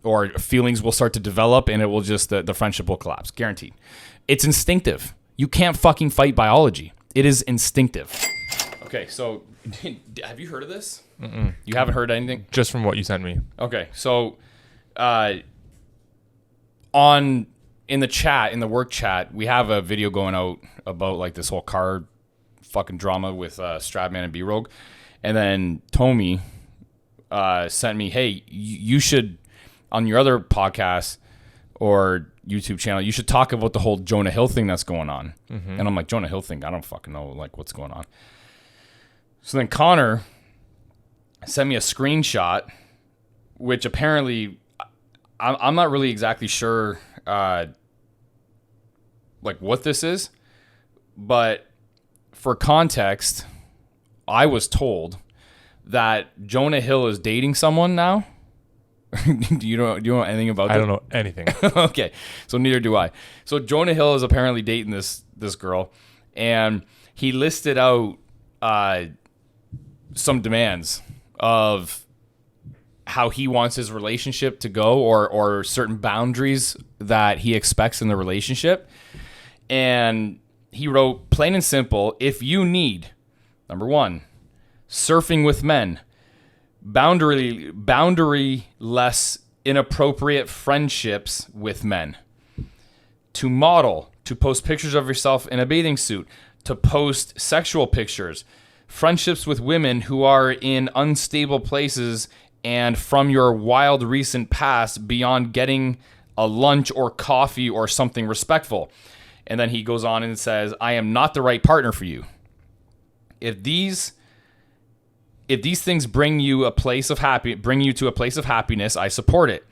or feelings will start to develop and it will just, the friendship will collapse. Guaranteed. It's instinctive. You can't fucking fight biology. It is instinctive. Okay, so have you heard of this? Mm-mm. You haven't heard anything? Just from what you sent me. Okay, so in the chat, in the work chat, we have a video going out about like this whole car fucking drama with Stradman and B-Rogue. And then Tommy sent me, hey, you should, on your other podcast or YouTube channel, you should talk about the whole Jonah Hill thing that's going on. Mm-hmm. And I'm like, Jonah Hill thing? I don't fucking know like what's going on. So then Connor sent me a screenshot, which apparently I'm not really exactly sure like what this is, but for context, I was told that Jonah Hill is dating someone now. Do you know anything about that? I don't know anything. Okay, so neither do I. So Jonah Hill is apparently dating this girl, and he listed out some demands of how he wants his relationship to go, or certain boundaries that he expects in the relationship. And he wrote, plain and simple, if you need, number 1, surfing with men, boundary-less inappropriate friendships with men, to model, to post pictures of yourself in a bathing suit, to post sexual pictures, friendships with women who are in unstable places and from your wild recent past beyond getting a lunch or coffee or something respectful. And then he goes on and says, I am not the right partner for you. If these things bring you to a place of happiness, I support it.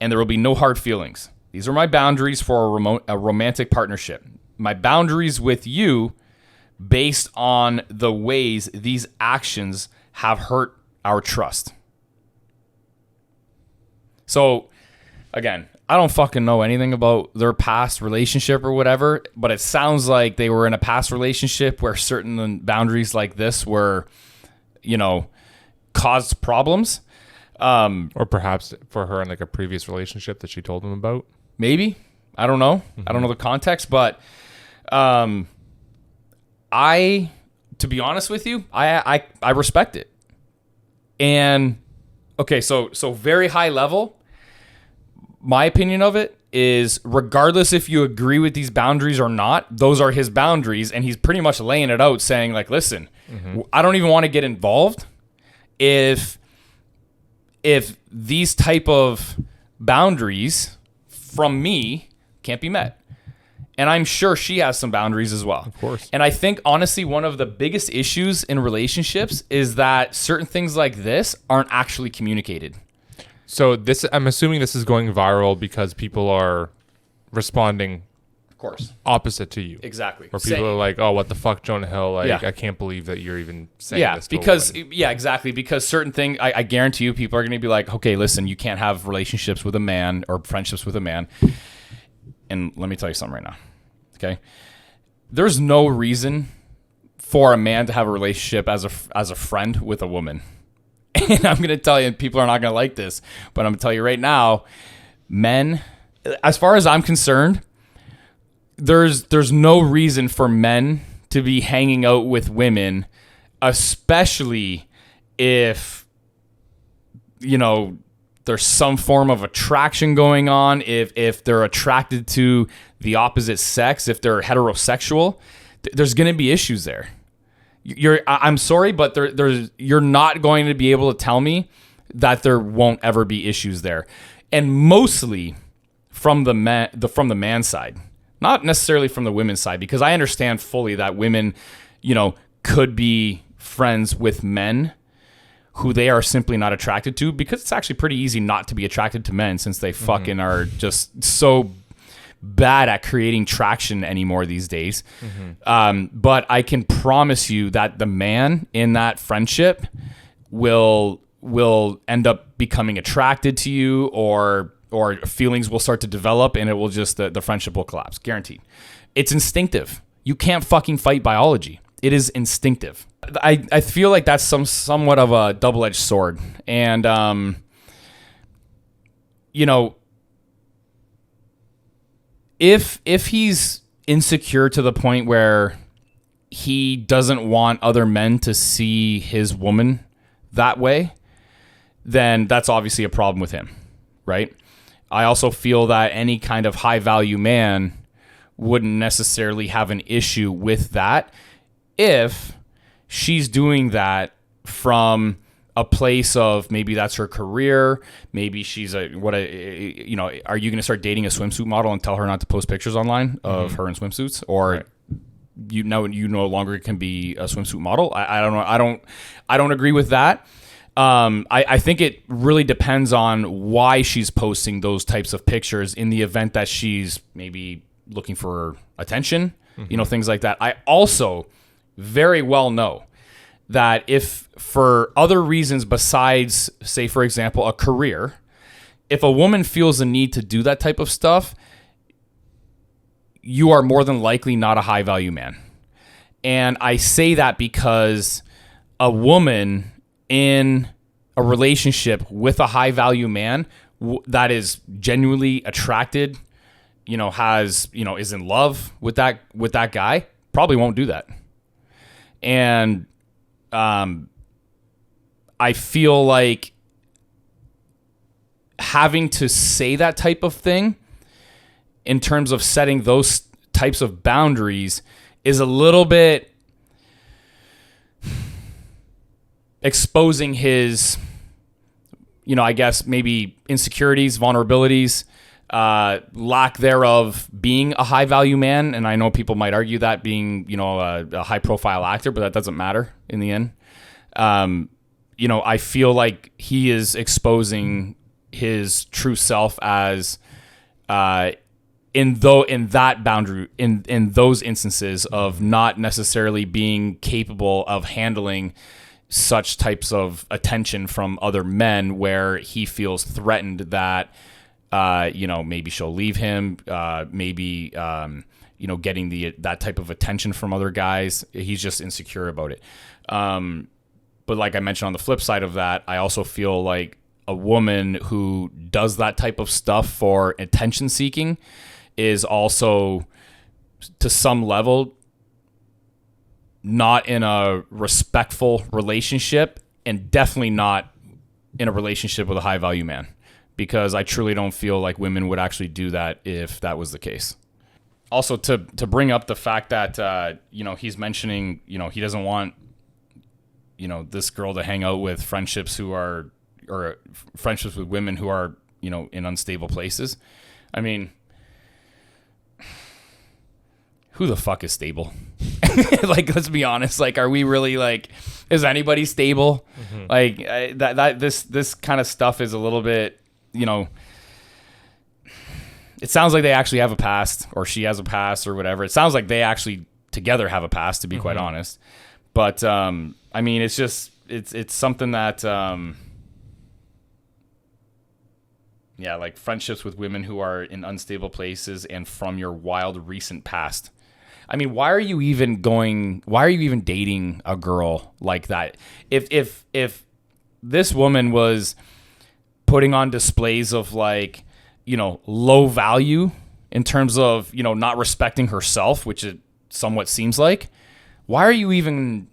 And there will be no hard feelings. These are my boundaries for a romantic partnership. My boundaries with you based on the ways these actions have hurt our trust. So, again, I don't fucking know anything about their past relationship or whatever, but it sounds like they were in a past relationship where certain boundaries like this were, caused problems. Or perhaps for her in like a previous relationship that she told him about. Maybe. I don't know. Mm-hmm. I don't know the context, but to be honest with you, I respect it. And okay, so very high level, my opinion of it is regardless if you agree with these boundaries or not, those are his boundaries. And he's pretty much laying it out saying like, listen, mm-hmm. I don't even want to get involved if these type of boundaries from me can't be met. And I'm sure she has some boundaries as well. Of course. And I think, honestly, one of the biggest issues in relationships is that certain things like this aren't actually communicated. So I'm assuming this is going viral because people are responding, of course, opposite to you. Exactly. Or people are like, "Oh, what the fuck, Jonah Hill? Like, yeah. I can't believe that you're even saying this." Exactly. Because certain things, I guarantee you, people are going to be like, "Okay, listen, you can't have relationships with a man or friendships with a man." And let me tell you something right now. Okay, there's no reason for a man to have a relationship as a friend with a woman. And I'm going to tell you, and people are not going to like this, but I'm going to tell you right now, men, as far as I'm concerned, there's no reason for men to be hanging out with women, especially if, there's some form of attraction going on, if they're attracted to the opposite sex, if they're heterosexual, there's going to be issues there. I'm sorry, but you're not going to be able to tell me that there won't ever be issues there, and mostly from the man side, not necessarily from the women's side, because I understand fully that women, could be friends with men who they are simply not attracted to, because it's actually pretty easy not to be attracted to men since they fucking are just so bad at creating traction anymore these days. Mm-hmm. But I can promise you that the man in that friendship will end up becoming attracted to you, or feelings will start to develop, and it will just, the friendship will collapse. Guaranteed. It's instinctive. You can't fucking fight biology. It is instinctive. I feel like that's somewhat of a double-edged sword. And, you know, if he's insecure to the point where he doesn't want other men to see his woman that way, then that's obviously a problem with him, right? I also feel that any kind of high value man wouldn't necessarily have an issue with that if she's doing that from a place of maybe that's her career. Maybe she's are you going to start dating a swimsuit model and tell her not to post pictures online of her in swimsuits, or Right. you no longer can be a swimsuit model? I don't know. I don't agree with that. I think it really depends on why she's posting those types of pictures in the event that she's maybe looking for attention, things like that. I also very well know that if for other reasons besides, say, for example, a career, if a woman feels the need to do that type of stuff, you are more than likely not a high value man. And I say that because a woman in a relationship with a high value man that is genuinely attracted, is in love with that guy, probably won't do that. And I feel like having to say that type of thing in terms of setting those types of boundaries is a little bit exposing his, I guess maybe insecurities, vulnerabilities, lack thereof being a high value man. And I know people might argue that being, a high profile actor, but that doesn't matter in the end. I feel like he is exposing his true self as, in that boundary, in those instances of not necessarily being capable of handling such types of attention from other men, where he feels threatened that, maybe she'll leave him, maybe, getting that type of attention from other guys. He's just insecure about it. But like I mentioned, on the flip side of that, I also feel like a woman who does that type of stuff for attention seeking is also, to some level, not in a respectful relationship, and definitely not in a relationship with a high value man, because I truly don't feel like women would actually do that if that was the case. Also, to bring up the fact that, he's mentioning, he doesn't want, this girl to hang out with friendships with women who are, in unstable places. I mean, who the fuck is stable? Like, let's be honest. Like, are we really is anybody stable? Mm-hmm. Like this kind of stuff is a little bit, it sounds like they actually have a past, or she has a past, or whatever. It sounds like they actually together have a past, to be quite honest. But, I mean, it's just, it's something that, like friendships with women who are in unstable places and from your wild recent past. I mean, why are you even dating a girl like that? If this woman was putting on displays of low value in terms of, not respecting herself, which it somewhat seems like, why are you even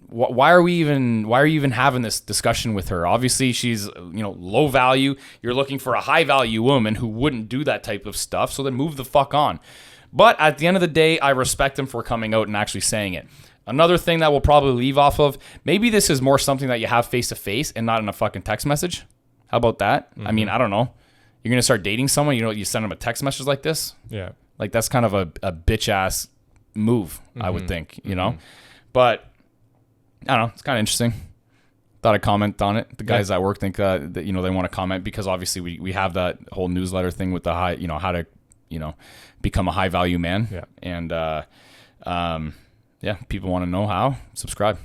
having this discussion with her? Obviously she's, low value. You're looking for a high value woman who wouldn't do that type of stuff. So then move the fuck on. But at the end of the day, I respect him for coming out and actually saying it. Another thing that we'll probably leave off of, maybe this is more something that you have face to face and not in a fucking text message. How about that? Mm-hmm. I mean, I don't know. You're going to start dating someone, you send them a text message like this? Yeah. Like, that's kind of a bitch ass move, I would think, But I don't know. It's kind of interesting. Thought I'd comment on it. The guys at work think that they want to comment, because obviously we have that whole newsletter thing with the high, how to, become a high value man. Yeah. And people want to know how. Subscribe.